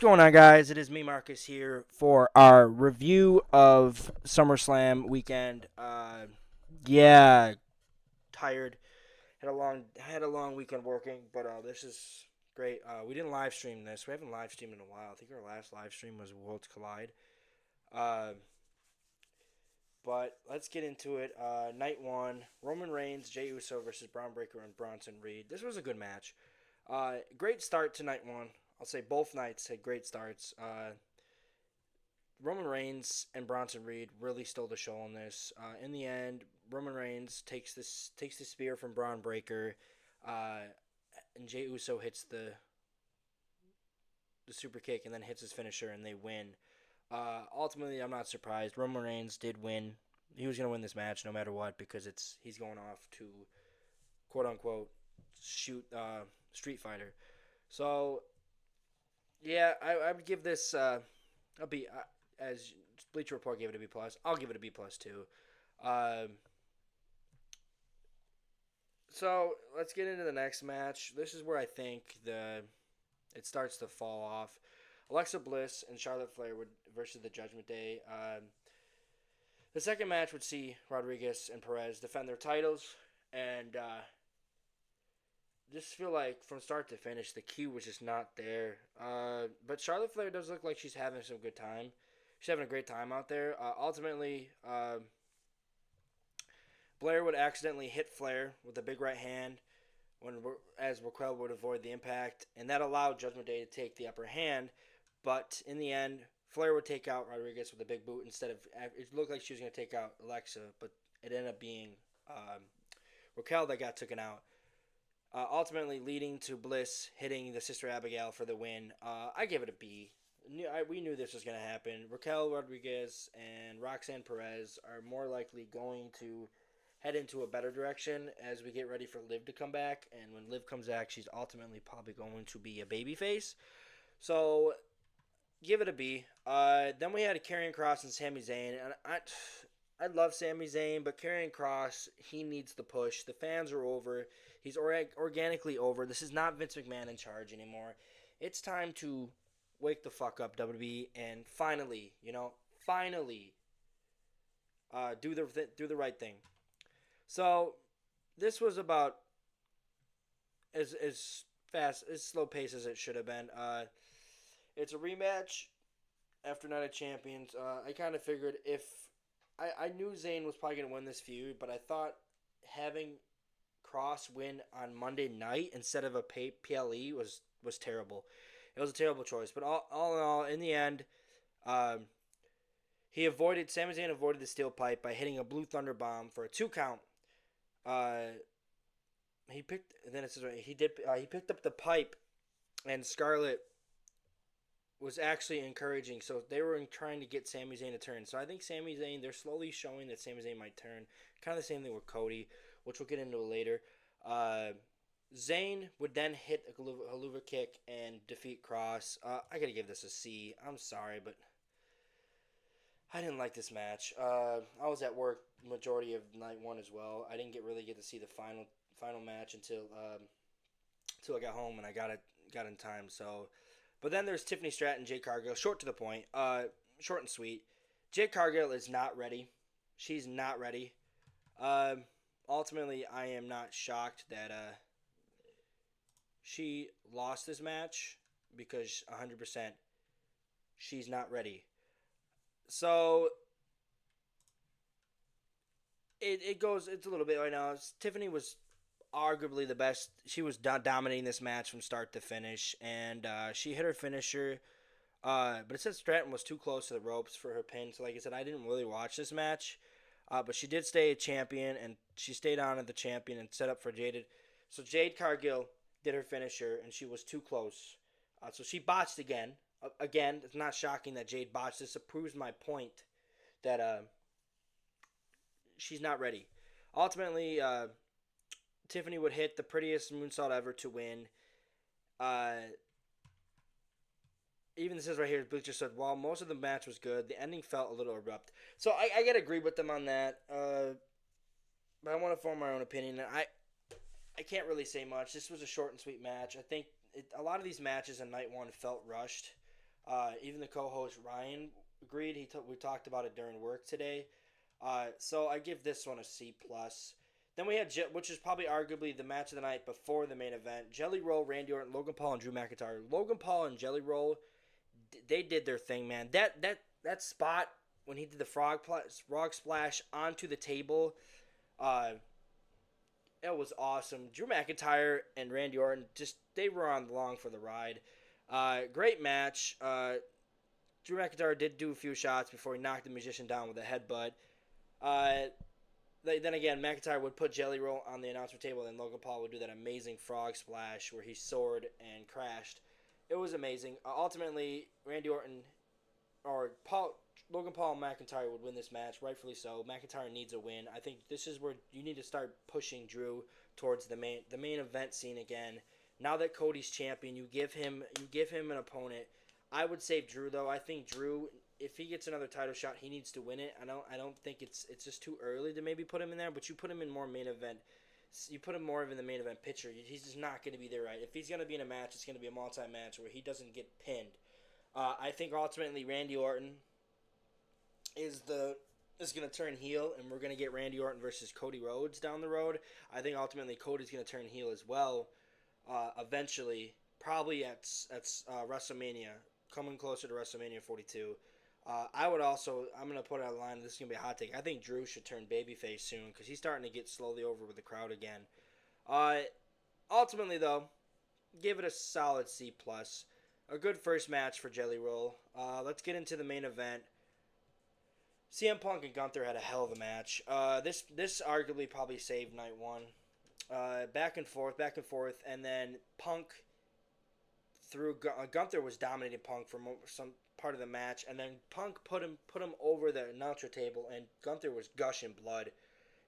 What's going on, guys? It is me, Marcus, here for our review of Summerslam weekend. Yeah, tired. Had a long weekend working, but this is great. We didn't live stream this. We haven't live streamed in a while. I think our last live stream was Worlds Collide. Uh, but let's get into it. Night one: Roman Reigns, Jey Uso versus Braun Breaker and Bronson Reed. This was a good match. Great start to night one. I'll say both nights had great starts. Roman Reigns and Bronson Reed really stole the show on this. In the end, Roman Reigns takes the spear from Braun Breaker, uh, and Jey Uso hits the super kick and then hits his finisher, and they win. Ultimately, I'm not surprised. Roman Reigns did win. He was gonna win this match no matter what because he's going off to quote unquote shoot Street Fighter. So yeah, I would give this. I'll be as Bleacher Report gave it a B plus. I'll give it a B plus too. Um, so let's get into the next match. This is where I think it starts to fall off. Alexa Bliss and Charlotte Flair versus the Judgment Day. The second match would see Rodriguez and Perez defend their titles, and just feel like from start to finish the key was just not there. But Charlotte Flair does look like she's having some good time. She's having a great time out there. Ultimately, Blair would accidentally hit Flair with a big right hand as Raquel would avoid the impact, and that allowed Judgment Day to take the upper hand. But in the end, Flair would take out Rodriguez with a big boot instead of. It looked like she was going to take out Alexa, but it ended up being Raquel that got taken out. Ultimately leading to Bliss hitting the Sister Abigail for the win. I give it a B. We knew this was going to happen. Raquel Rodriguez and Roxanne Perez are more likely going to head into a better direction as we get ready for Liv to come back. And when Liv comes back, she's ultimately probably going to be a babyface. So give it a B. Then we had Karrion Kross and Sami Zayn, and I love Sami Zayn, but Karrion Kross, he needs the push. The fans are over. He's organically over. This is not Vince McMahon in charge anymore. It's time to wake the fuck up, WWE, and finally, do the right thing. So this was about as fast, as slow pace as it should have been. It's a rematch after Night of Champions. I kind of figured if I knew Zayn was probably going to win this feud, but I thought having Cross win on Monday night instead of a PLE was terrible. It was a terrible choice. But all in all, in the end, um, Sami Zayn avoided the steel pipe by hitting a Blue Thunder Bomb for a 2 count. Uh, he picked. Then it says he did. He picked up the pipe, and Scarlett was actually encouraging. So they were trying to get Sami Zayn to turn. So I think Sami Zayn, they're slowly showing that Sami Zayn might turn. Kind of the same thing with Cody, which we'll get into later. Zayn would then hit a Haluva kick and defeat Cross. I gotta give this a C. I'm sorry, but I didn't like this match. I was at work majority of night one as well. I didn't really get to see the final match until I got home and I got in time. So, but then there's Tiffany Stratton, Jade Cargill. Short to the point. Short and sweet. Jade Cargill is not ready. She's not ready. Ultimately, I am not shocked that she lost this match because 100% she's not ready. So it's a little bit right now. Tiffany was arguably the best. She was dominating this match from start to finish, and she hit her finisher. But it said Stratton was too close to the ropes for her pin. So like I said, I didn't really watch this match. But she did stay a champion, and she stayed on as the champion and set up for Jade. So Jade Cargill did her finisher, and she was too close. So she botched again. Again, it's not shocking that Jade botched. This proves my point that she's not ready. Ultimately, Tiffany would hit the prettiest moonsault ever to win. Even this says right here, Bleacher said, while most of the match was good, the ending felt a little abrupt. So I gotta agree with them on that. But I want to form my own opinion. I can't really say much. This was a short and sweet match. I think a lot of these matches in night one felt rushed. Even the co-host Ryan agreed. We talked about it during work today. So I give this one a C plus. Then we had which is probably arguably the match of the night before the main event: Jelly Roll, Randy Orton, Logan Paul, and Drew McIntyre. Logan Paul and Jelly Roll, they did their thing, man. That spot when he did the frog splash onto the table, uh, it was awesome. Drew McIntyre and Randy Orton just they were on along for the ride. Great match. Drew McIntyre did do a few shots before he knocked the musician down with a headbutt. Uh, then again, McIntyre would put Jelly Roll on the announcement table, and Logan Paul would do that amazing frog splash where he soared and crashed. It was amazing. Ultimately, Randy Orton or Logan Paul and McIntyre would win this match, rightfully so. McIntyre needs a win. I think this is where you need to start pushing Drew towards the main event scene again. Now that Cody's champion, you give him an opponent. I would save Drew though. I think Drew, if he gets another title shot, he needs to win it. I don't think it's just too early to maybe put him in there, but you put him in more main event. You put him more in the main event picture. He's just not going to be there, right? If he's going to be in a match, it's going to be a multi-match where he doesn't get pinned. I think ultimately Randy Orton is going to turn heel, and we're going to get Randy Orton versus Cody Rhodes down the road. I think ultimately Cody's going to turn heel as well. Eventually, probably at WrestleMania, coming closer to WrestleMania 42. I'm going to put it on the line. This is going to be a hot take. I think Drew should turn babyface soon because he's starting to get slowly over with the crowd again. Ultimately, though, give it a solid C+. A good first match for Jelly Roll. Let's get into the main event. CM Punk and Gunther had a hell of a match. This arguably probably saved night one. Back and forth, and then Punk through Gunther was dominating Punk for some part of the match, and then Punk put him over the announcer table, and Gunther was gushing blood.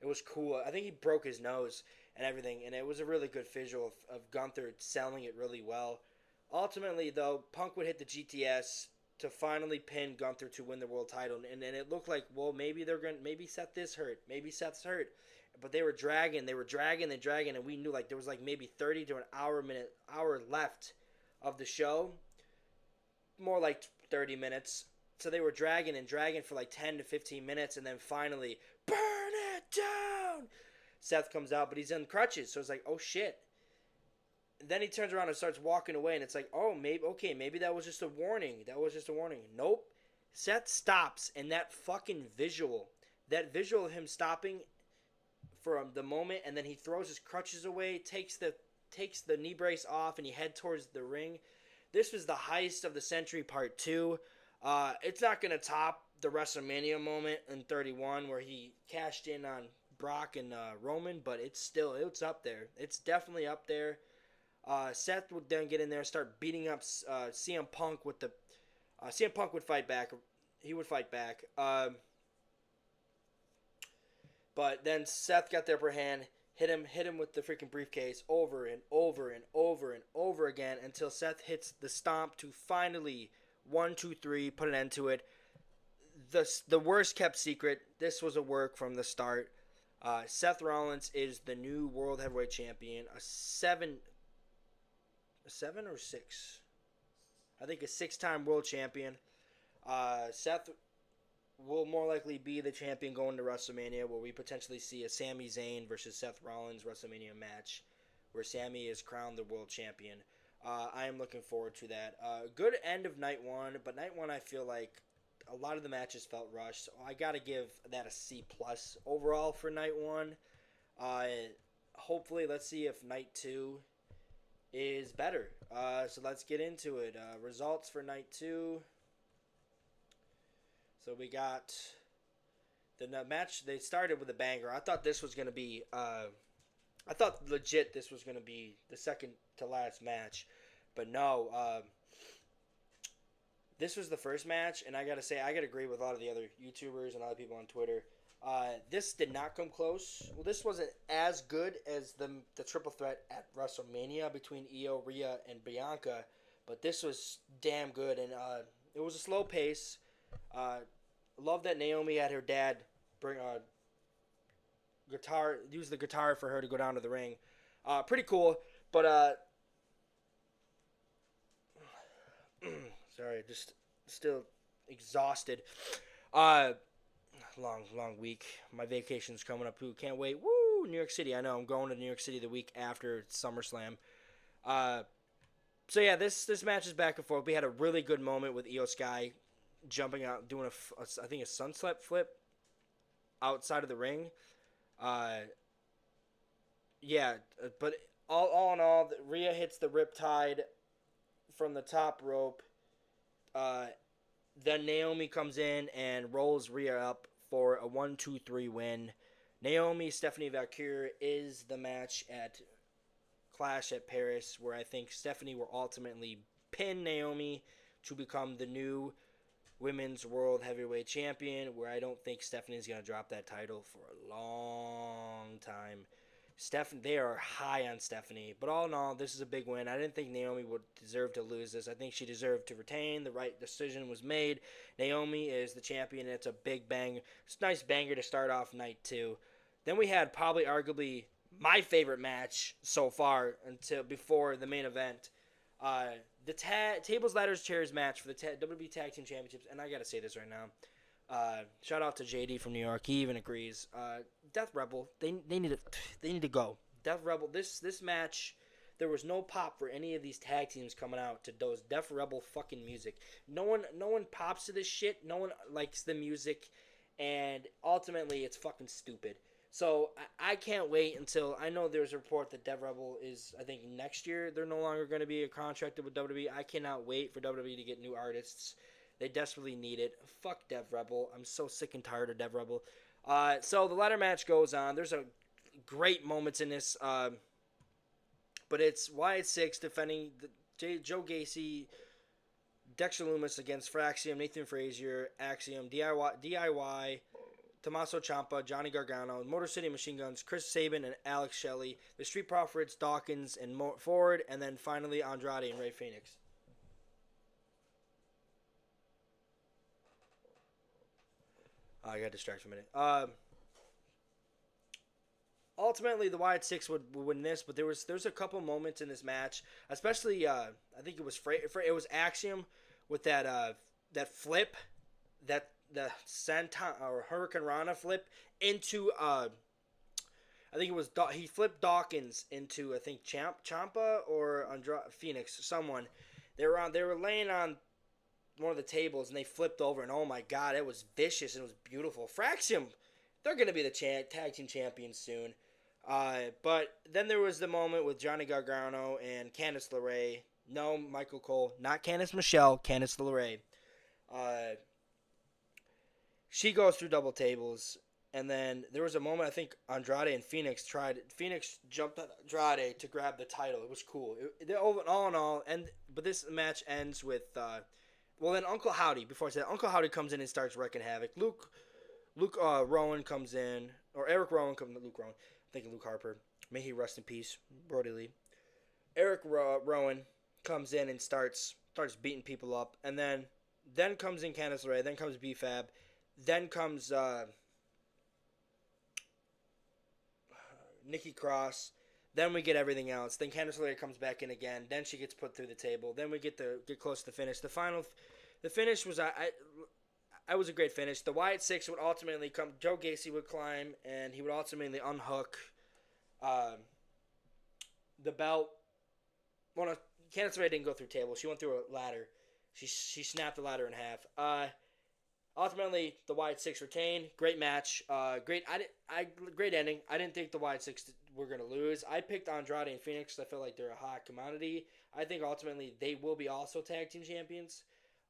It was cool. I think he broke his nose and everything, and it was a really good visual of Gunther selling it really well. Ultimately, though, Punk would hit the GTS to finally pin Gunther to win the world title, and it looked like, well, maybe Seth is hurt, maybe Seth's hurt, but they were dragging, and we knew like there was like maybe 30 to an hour left of the show, more like 30 minutes. So they were dragging for like 10 to 15 minutes, and then finally, burn it down. Seth comes out, but he's in crutches, so it's like, oh shit. Then he turns around and starts walking away, and it's like, oh, maybe that was just a warning. Nope. Seth stops, and that visual of him stopping for the moment, and then he throws his crutches away, takes the knee brace off, and he head towards the ring. This was the heist of the century part 2. It's not going to top the WrestleMania moment in 31 where he cashed in on Brock and Roman, but it's up there. It's definitely up there. Seth would then get in there, start beating up CM Punk with the. CM Punk would fight back. He would fight back. But then Seth got the upper hand, hit him with the freaking briefcase over and over and over and over again until Seth hits the stomp to finally 1, 2, 3 put an end to it. The worst kept secret. This was a work from the start. Seth Rollins is the new World Heavyweight Champion. A 7 or 6? I think a 6-time world champion. Seth will more likely be the champion going to WrestleMania, where we potentially see a Sami Zayn versus Seth Rollins WrestleMania match, where Sami is crowned the world champion. I am looking forward to that. Good end of night one, but night one I feel like a lot of the matches felt rushed, so I gotta give that a C+ overall for night one. Hopefully, let's see if night 2 is better. So let's get into it. Results for night 2. So we got the match. They started with a banger. I thought this was going to be I thought legit this was going to be the second to last match. But no, this was the first match, and I got to say, I got to agree with a lot of the other YouTubers and other people on Twitter. This did not come close. Well, this wasn't as good as the triple threat at WrestleMania between Io, Rhea, and Bianca, but this was damn good, and it was a slow pace. Love that Naomi had her dad bring use the guitar for her to go down to the ring. Pretty cool, but Sorry, just still exhausted. Uh, long week. My vacation's coming up too. Can't wait. Woo! New York City. I know. I'm going to New York City the week after Summerslam. Uh, so yeah, this match is back and forth. We had a really good moment with Io Sky jumping out, doing I think a sunset flip outside of the ring. Uh, yeah, but all in all, Rhea hits the Riptide from the top rope. Uh, then Naomi comes in and rolls Rhea up for a 1-2-3 win. Naomi Stephanie Valkyrie is the match at Clash at Paris, where I think Stephanie will ultimately pin Naomi to become the new Women's World Heavyweight Champion, where I don't think Stephanie's going to drop that title for a long time. They are high on Stephanie, but all in all, this is a big win. I didn't think Naomi would deserve to lose this. I think she deserved to retain. The right decision was made. Naomi is the champion, and it's a big bang. It's a nice banger to start off night two. Then we had probably arguably my favorite match so far until before the main event. The tables, ladders, chairs match for the WWE Tag Team Championships, and I gotta say this right now. Shout out to JD from New York. He even agrees. Death Rebel, they need to go. Death Rebel. This match, there was no pop for any of these tag teams coming out to those Death Rebel fucking music. No one pops to this shit. No one likes the music, and ultimately it's fucking stupid. So I can't wait until I know there's a report that Dev Rebel is, I think next year they're no longer going to be contracted with WWE. I cannot wait for WWE to get new artists. They desperately need it. Fuck Dev Rebel. I'm so sick and tired of Dev Rebel. So the ladder match goes on. There's a great moments in this, but it's Wyatt Six defending Joe Gacy, Dexter Loomis against Fraxium, Nathan Frazier, Axiom, DIY, Tommaso Ciampa, Johnny Gargano, Motor City Machine Guns, Chris Sabin, and Alex Shelley, the Street Profits, Dawkins, and Ford, and then finally Andrade and Rey Fenix. I got distracted for a minute. Ultimately, the Wyatt Six would win this, but there's a couple moments in this match, especially I think it was Axiom with that flip, that the Santon or Hurricane Rana flip into I think it was he flipped Dawkins into I think Ciampa or Phoenix, someone. They were laying on one of the tables and they flipped over, and oh my god, it was vicious and it was beautiful. Fraxium, they're gonna be the tag team champions soon. But then there was the moment with Johnny Gargano and Candice LeRae. No, Michael Cole, not Candice Michelle, Candice LeRae. She goes through double tables, and then there was a moment I think Andrade and Phoenix jumped on Andrade to grab the title. It was cool. All in all, but this match ends with then Uncle Howdy. Before I said Uncle Howdy comes in and starts wrecking havoc. Luke Rowan comes in, or Eric Rowan comes. Luke Rowan. I'm thinking Luke Harper. May he rest in peace, Brody Lee. Eric Rowan comes in and starts beating people up, and then comes in Candice LeRae. Then comes B-Fab. Then comes Nikki Cross. Then we get everything else. Then Candice LeRae comes back in again. Then she gets put through the table. Then we get close to the finish. The finish was I was a great finish. The Wyatt Six would ultimately come. Joe Gacy would climb, and he would ultimately unhook the belt. Well, no, Candice LeRae didn't go through table. She went through a ladder. She snapped the ladder in half. Ultimately, the Wyatt Six retain. Great match. Great ending. I didn't think the Wyatt Six were going to lose. I picked Andrade and Phoenix because I feel like they're a hot commodity. I think ultimately they will be also tag team champions.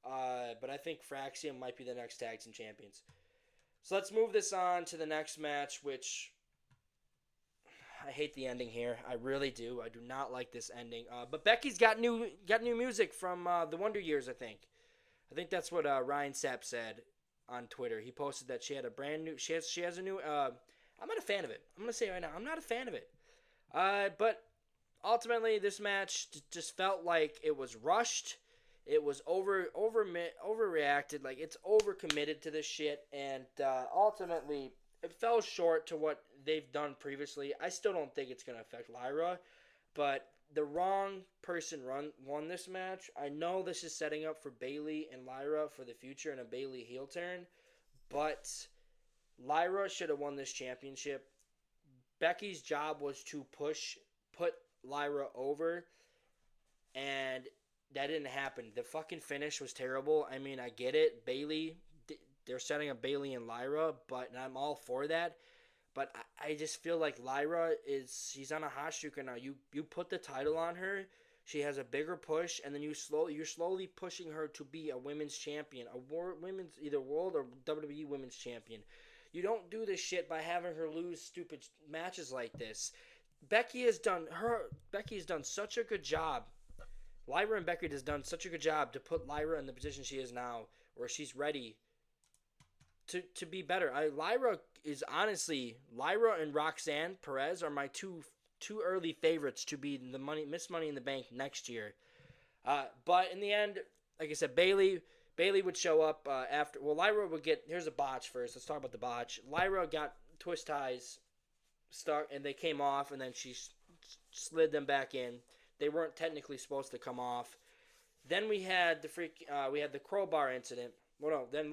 But I think Fraxium might be the next tag team champions. So let's move this on to the next match, which I hate the ending here. I really do. I do not like this ending. But Becky's got new music from the Wonder Years, I think. I think that's what Ryan Sapp said on Twitter. He posted that she had a brand new. She has a new. I'm not a fan of it. I'm gonna say it right now. I'm not a fan of it. But ultimately, this match just felt like it was rushed. It was overreacted. Like it's overcommitted to this shit, and ultimately, it fell short to what they've done previously. I still don't think it's gonna affect Lyra, but the wrong person won this match. I know this is setting up for Bayley and Lyra for the future and a Bayley heel turn, but Lyra should have won this championship. Becky's job was to put Lyra over, and that didn't happen. The fucking finish was terrible. I mean, I get it. Bayley, they're setting up Bayley and Lyra, but I'm all for that. But I just feel like Lyra she's on a hot streak right now. You put the title on her, she has a bigger push, and then you're slowly pushing her to be a women's champion, women's either world or WWE women's champion. You don't do this shit by having her lose stupid matches like this. Becky has done such a good job. Lyra and Becky has done such a good job to put Lyra in the position she is now, where she's ready to be better. Lyra and Roxanne Perez are my two early favorites to be the Miss Money in the Bank next year. But in the end, like I said, Bayley would show up after. Well, Lyra would get. Here's a botch first. Let's talk about the botch. Lyra got twist ties stuck, and they came off, and then she slid them back in. They weren't technically supposed to come off. Then we had the crowbar incident. Well, no. Then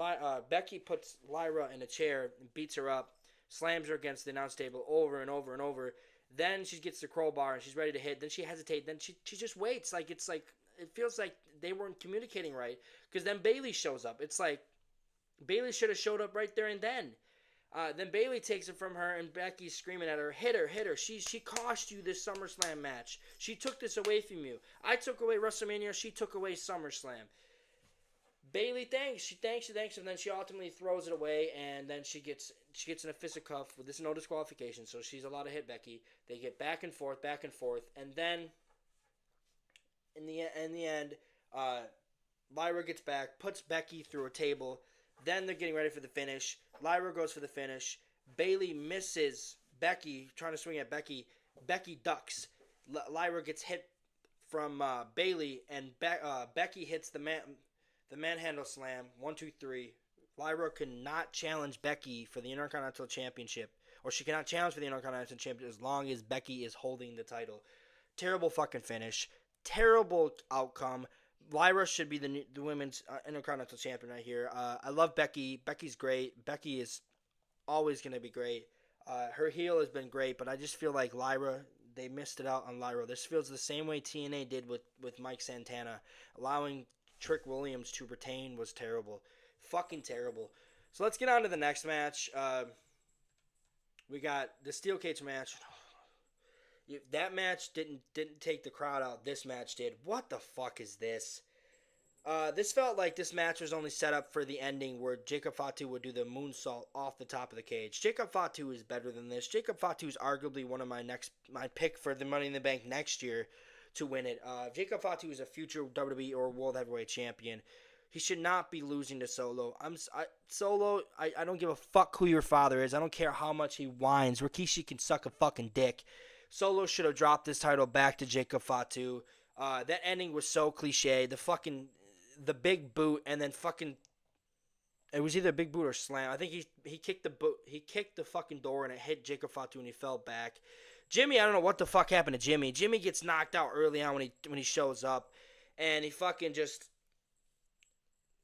Becky puts Lyra in a chair and beats her up, slams her against the announce table over and over and over. Then she gets the crowbar and she's ready to hit. Then she hesitates. Then she just waits. It feels like they weren't communicating right. Because then Bayley shows up. It's like Bayley should have showed up right there and then. Then Bayley takes it from her, and Becky's screaming at her, hit her. She cost you this SummerSlam match. She took this away from you. I took away WrestleMania. She took away SummerSlam. Bayley thanks, and then she ultimately throws it away, and then she gets in a fisticuff with this no disqualification, so she's allowed to hit Becky. They get back and forth, and then in the end, Lyra gets back, puts Becky through a table. Then they're getting ready for the finish. Lyra goes for the finish. Bayley misses Becky, trying to swing at Becky. Becky ducks. Lyra gets hit from Bayley, and Becky hits the manhandle slam. 1, 2, 3. Lyra cannot challenge Becky for the Intercontinental Championship, or she cannot challenge for the Intercontinental Championship as long as Becky is holding the title. Terrible fucking finish. Terrible outcome. Lyra should be the women's Intercontinental Champion right here. I love Becky. Becky's great. Becky is always going to be great. Her heel has been great, but I just feel like Lyra, they missed it out on Lyra. This feels the same way TNA did with Mike Santana. Allowing Trick Williams to retain was terrible. Fucking terrible. So let's get on to the next match. We got the Steel Cage match. That match didn't take the crowd out. This match did. What the fuck is this? This felt like this match was only set up for the ending where Jacob Fatu would do the moonsault off the top of the cage. Jacob Fatu is better than this. Jacob Fatu is arguably one of my pick for the Money in the Bank next year to win it. Jacob Fatu is a future WWE or World Heavyweight Champion. He should not be losing to Solo. Solo, I don't give a fuck who your father is. I don't care how much he whines. Rikishi can suck a fucking dick. Solo should have dropped this title back to Jacob Fatu. That ending was so cliche. The big boot, and then fucking, it was either a big boot or slam. I think he kicked the boot. He kicked the fucking door, and it hit Jacob Fatu, and he fell back. Jimmy, I don't know what the fuck happened to Jimmy. Jimmy gets knocked out early on when he shows up, and he fucking just.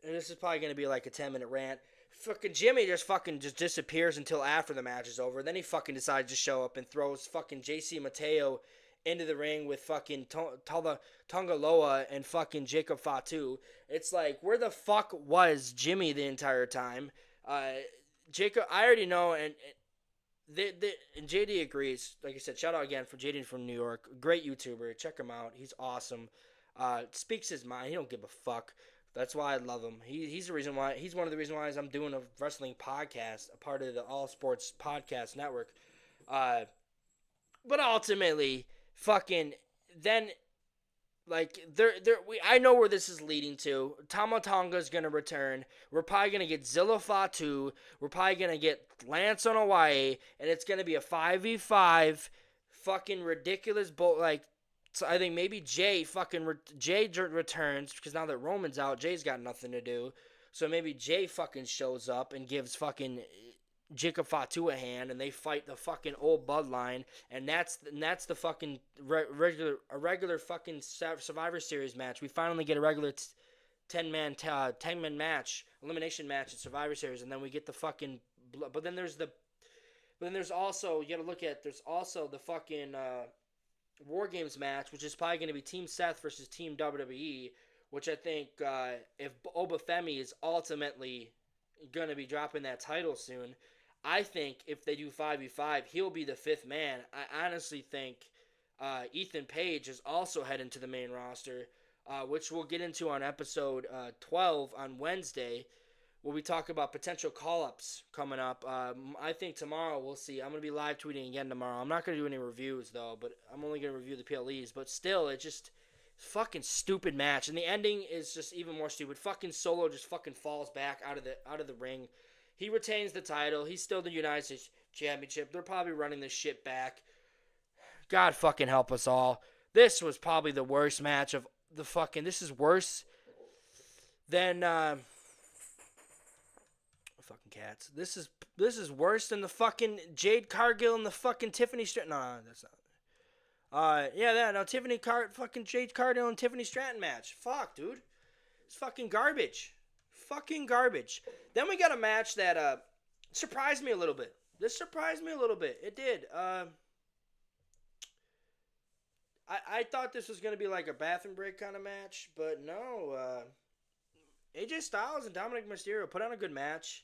And this is probably gonna be like a 10-minute rant. Fucking Jimmy just disappears until after the match is over. Then he fucking decides to show up and throws fucking JC Mateo into the ring with fucking Tonga Loa and fucking Jacob Fatu. It's like, where the fuck was Jimmy the entire time? Jacob, I already know, and JD agrees. Like I said, shout out again for JD from New York. Great YouTuber. Check him out. He's awesome. Speaks his mind. He don't give a fuck. That's why I love him. He's one of the reasons why I'm doing a wrestling podcast, a part of the All Sports Podcast Network. But ultimately, fucking then, like I know where this is leading to. Tama Tonga's gonna return. We're probably gonna get Zilla Fatu. We're probably gonna get Lance on Hawaii, and it's gonna be a 5v5, fucking ridiculous So I think maybe Jay returns, because now that Roman's out, Jay's got nothing to do. So maybe Jay fucking shows up and gives fucking Jacob Fatu a hand, and they fight the fucking old bloodline, and that's the fucking regular fucking Survivor Series match. We finally get a regular 10-man match, elimination match at Survivor Series, and then we get the fucking. But then there's also, you gotta look at, there's also the fucking War Games match, which is probably gonna be Team Seth versus Team WWE, which I think if Obafemi is ultimately gonna be dropping that title soon, I think if they do 5v5, he'll be the fifth man. I honestly think Ethan Page is also heading to the main roster, which we'll get into on episode 12 on Wednesday, where we talk about potential call-ups coming up. I think tomorrow we'll see. I'm going to be live tweeting again tomorrow. I'm not going to do any reviews, though, but I'm only going to review the PLEs. But still, it just fucking stupid match. And the ending is just even more stupid. Fucking Solo just fucking falls back out of the ring. He retains the title. He's still the United States Championship. They're probably running this shit back. God fucking help us all. This was probably the worst match of the fucking... This is worse than... fucking cats. This is worse than the fucking Jade Cargill and the fucking Tiffany Stratton. No, that's not. Fucking Jade Cargill and Tiffany Stratton match. Fuck, dude. It's fucking garbage. Fucking garbage. Then we got a match that surprised me a little bit. This surprised me a little bit. It did. I thought this was gonna be like a bathroom break kind of match, but no. AJ Styles and Dominic Mysterio put on a good match.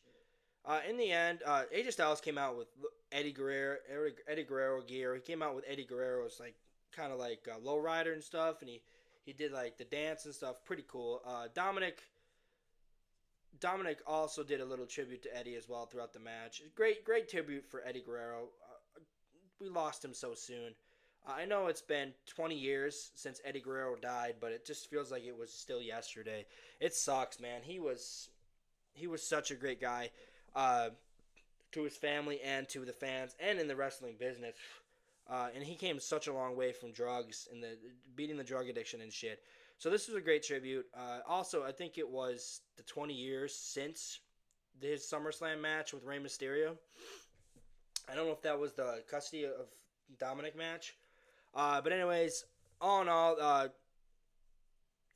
In the end, AJ Styles came out with Eddie Guerrero gear. He came out with Eddie Guerrero's kind of like lowrider and stuff, and he did like the dance and stuff. Pretty cool. Dominic also did a little tribute to Eddie as well throughout the match. Great tribute for Eddie Guerrero. We lost him so soon. I know it's been 20 years since Eddie Guerrero died, but it just feels like it was still yesterday. It sucks, man. He was such a great guy to his family and to the fans and in the wrestling business. And he came such a long way from drugs and beating the drug addiction and shit. So this was a great tribute. Also, I think it was the 20 years since his SummerSlam match with Rey Mysterio. I don't know if that was the custody of Dominic match. But anyways, all in all, I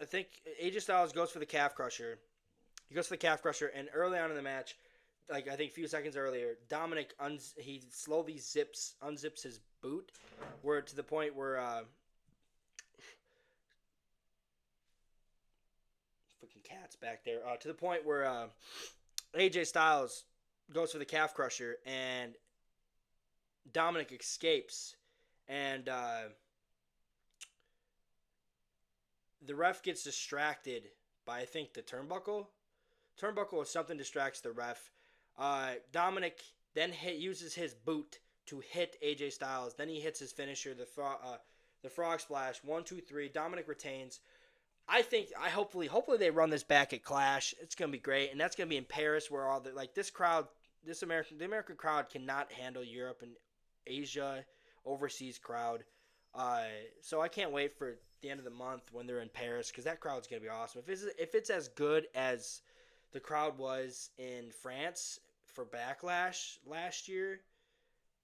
think AJ Styles goes for the calf crusher. He goes for the calf crusher, and early on in the match, I think a few seconds earlier, Dominic he slowly unzips his boot, where to the point where freaking cats back there. To the point where AJ Styles goes for the calf crusher, and Dominic escapes. And the ref gets distracted by, I think, the turnbuckle. Turnbuckle or something distracts the ref. Dominic then uses his boot to hit AJ Styles. Then he hits his finisher, the frog splash. 1, 2, 3. Dominic retains. Hopefully they run this back at Clash. It's gonna be great, and that's gonna be in Paris, where all the the American crowd cannot handle Europe and Asia. Overseas crowd. So I can't wait for the end of the month when they're in Paris, because that crowd's going to be awesome. If it's as good as the crowd was in France for Backlash last year,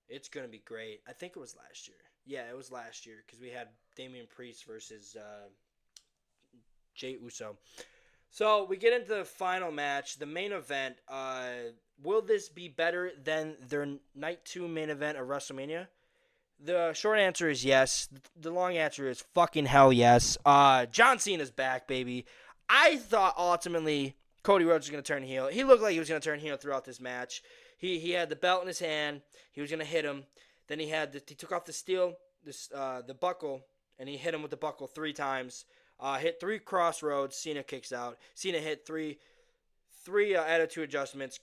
it's going to be great. I think it was last year. Yeah, it was last year, because we had Damian Priest versus Jey Uso. So we get into the final match, the main event. Will this be better than their Night 2 main event of WrestleMania? The short answer is yes. The long answer is fucking hell yes. John Cena's back, baby. I thought ultimately Cody Rhodes was going to turn heel. He looked like he was going to turn heel throughout this match. He had the belt in his hand. He was going to hit him. Then he took off the buckle, and he hit him with the buckle 3 times. Hit 3 crossroads. Cena kicks out. Cena hit three attitude adjustments.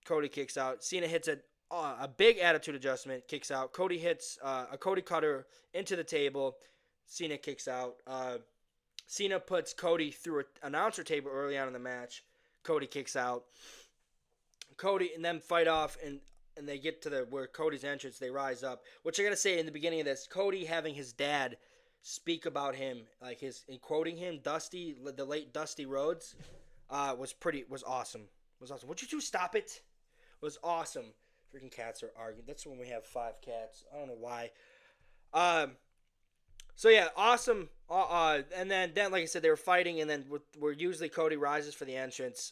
Cody kicks out. Cena hits a big attitude adjustment, kicks out. Cody hits a Cody cutter into the table. Cena kicks out. Cena puts Cody through an announcer table early on in the match. Cody kicks out. Cody and them fight off, and they get to where Cody's entrance. They rise up. Which I gotta say, in the beginning of this, Cody having his dad speak about him, in quoting him, the late Dusty Rhodes, was awesome. Would you two stop it? Was awesome. Freaking cats are arguing. That's when we have 5 cats. I don't know why. Um. So yeah, awesome. And then like I said, they were fighting, and then we're usually Cody rises for the entrance.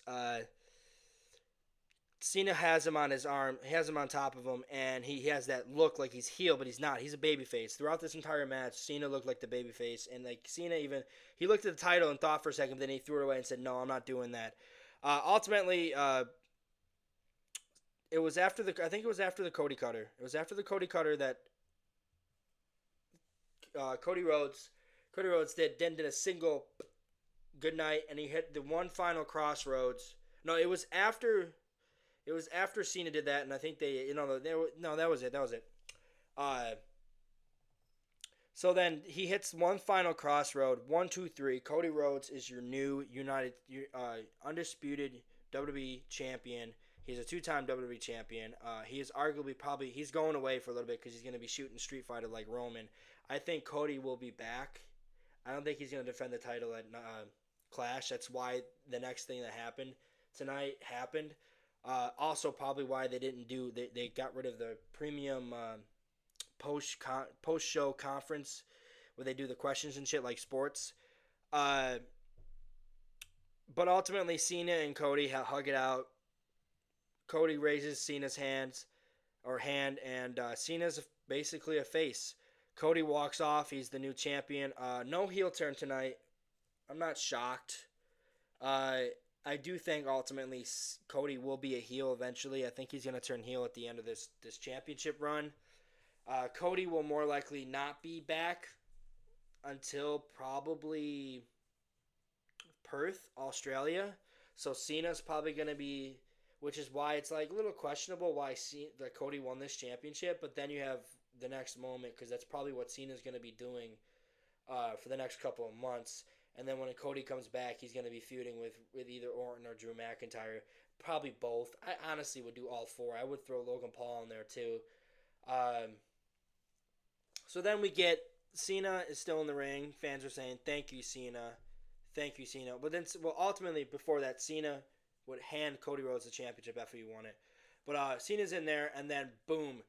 Cena has him on his arm, he has him on top of him, and he has that look like he's heel, but he's not. He's a babyface. Throughout this entire match, Cena looked like the babyface, and like Cena even he looked at the title and thought for a second, but then he threw it away and said, "No, I'm not doing that." Ultimately, it was after the I think it was after the Cody Cutter. It was after the Cody Cutter that Cody Rhodes did a single good night, and he hit the one final crossroads. No, it was after. It was after Cena did that, and I think that was it. That was it. Uh, so then he hits one final crossroad. 1, 2, 3. Cody Rhodes is your new undisputed WWE champion. He's a 2-time WWE champion. He is arguably he's going away for a little bit because he's going to be shooting Street Fighter like Roman. I think Cody will be back. I don't think he's going to defend the title at Clash. That's why the next thing that happened tonight happened. Also, probably why they got rid of the premium post show conference where they do the questions and shit like sports. But ultimately, Cena and Cody hug it out. Cody raises Cena's hand, and Cena's basically a face. Cody walks off. He's the new champion. No heel turn tonight. I'm not shocked. I do think ultimately Cody will be a heel eventually. I think he's going to turn heel at the end of this championship run. Cody will more likely not be back until probably Perth, Australia. So Cena's probably going to be, which is why it's like a little questionable why that Cody won this championship. But then you have the next moment because that's probably what Cena's going to be doing for the next couple of months. And then when Cody comes back, he's going to be feuding with either Orton or Drew McIntyre. Probably both. I honestly would do all 4. I would throw Logan Paul in there too. So then we get Cena is still in the ring. Fans are saying, "Thank you, Cena. Thank you, Cena." But then, ultimately, before that, Cena would hand Cody Rhodes the championship after he won it. But Cena's in there, and then boom.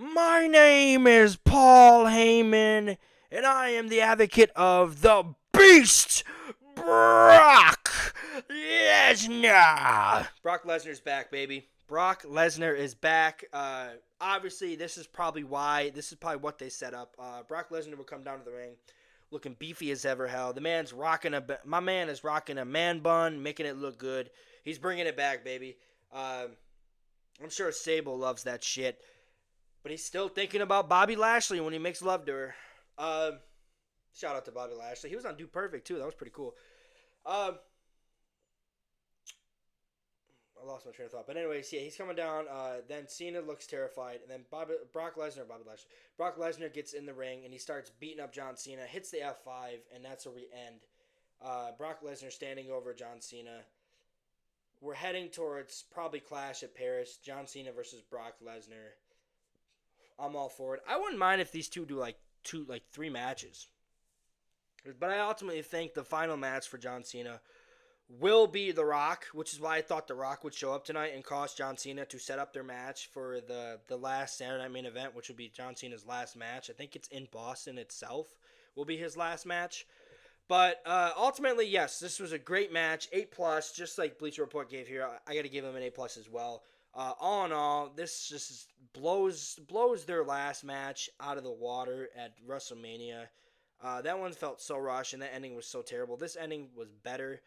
My name is Paul Heyman, and I am the advocate of the Beast, Brock Lesnar. Brock Lesnar's back, baby. Brock Lesnar is back. Obviously, this is probably what they set up. Brock Lesnar will come down to the ring looking beefy as ever hell. My man is rocking a man bun, making it look good. He's bringing it back, baby. I'm sure Sable loves that shit. But he's still thinking about Bobby Lashley when he makes love to her. Shout out to Bobby Lashley. He was on Dude Perfect, too. That was pretty cool. I lost my train of thought. But anyways, yeah, he's coming down. Then Cena looks terrified. And then Brock Lesnar gets in the ring, and he starts beating up John Cena. Hits the F5, and that's where we end. Brock Lesnar standing over John Cena. We're heading towards probably Clash at Paris. John Cena versus Brock Lesnar. I'm all for it. I wouldn't mind if these two do like 3 matches. But I ultimately think the final match for John Cena will be The Rock, which is why I thought The Rock would show up tonight and cost John Cena to set up their match for the last Saturday Night Main Event, which would be John Cena's last match. I think it's in Boston itself will be his last match. But ultimately, yes, this was a great match. 8+, just like Bleacher Report gave here. I got to give him an A+ as well. All in all, this just blows their last match out of the water at WrestleMania. That one felt so rushed, and that ending was so terrible. This ending was better,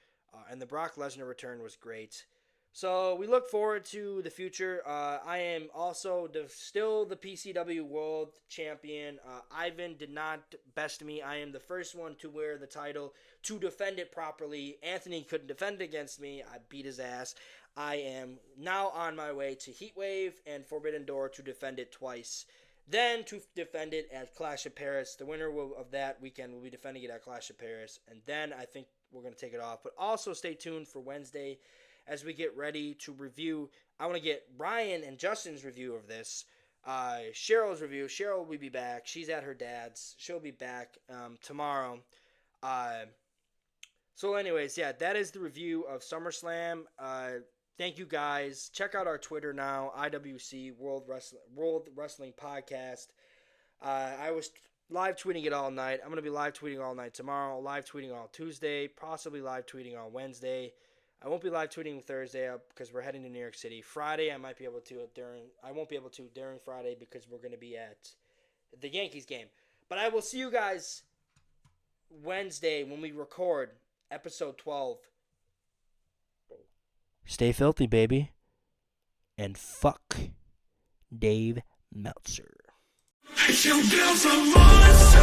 and the Brock Lesnar return was great. So we look forward to the future. I am also still the PCW World Champion. Ivan did not best me. I am the first one to wear the title to defend it properly. Anthony couldn't defend it against me. I beat his ass. I am now on my way to Heatwave and Forbidden Door to defend it twice. Then to defend it at Clash of Paris. The winner of that weekend will be defending it at Clash of Paris. And then I think we're going to take it off. But also stay tuned for Wednesday as we get ready to review. I want to get Ryan and Justin's review of this. Cheryl's review. Cheryl will be back. She's at her dad's. She'll be back tomorrow. Uh, so, anyways, yeah, that is the review of SummerSlam. Thank you guys. Check out our Twitter now, IWC World Wrestling Podcast. I was live tweeting it all night. I'm going to be live tweeting all night tomorrow, live tweeting all Tuesday, possibly live tweeting on Wednesday. I won't be live tweeting Thursday because we're heading to New York City. Friday, I might be able to I won't be able to during Friday because we're going to be at the Yankees game. But I will see you guys Wednesday when we record episode 12. Stay filthy, baby. And fuck Dave Meltzer. You built a monster.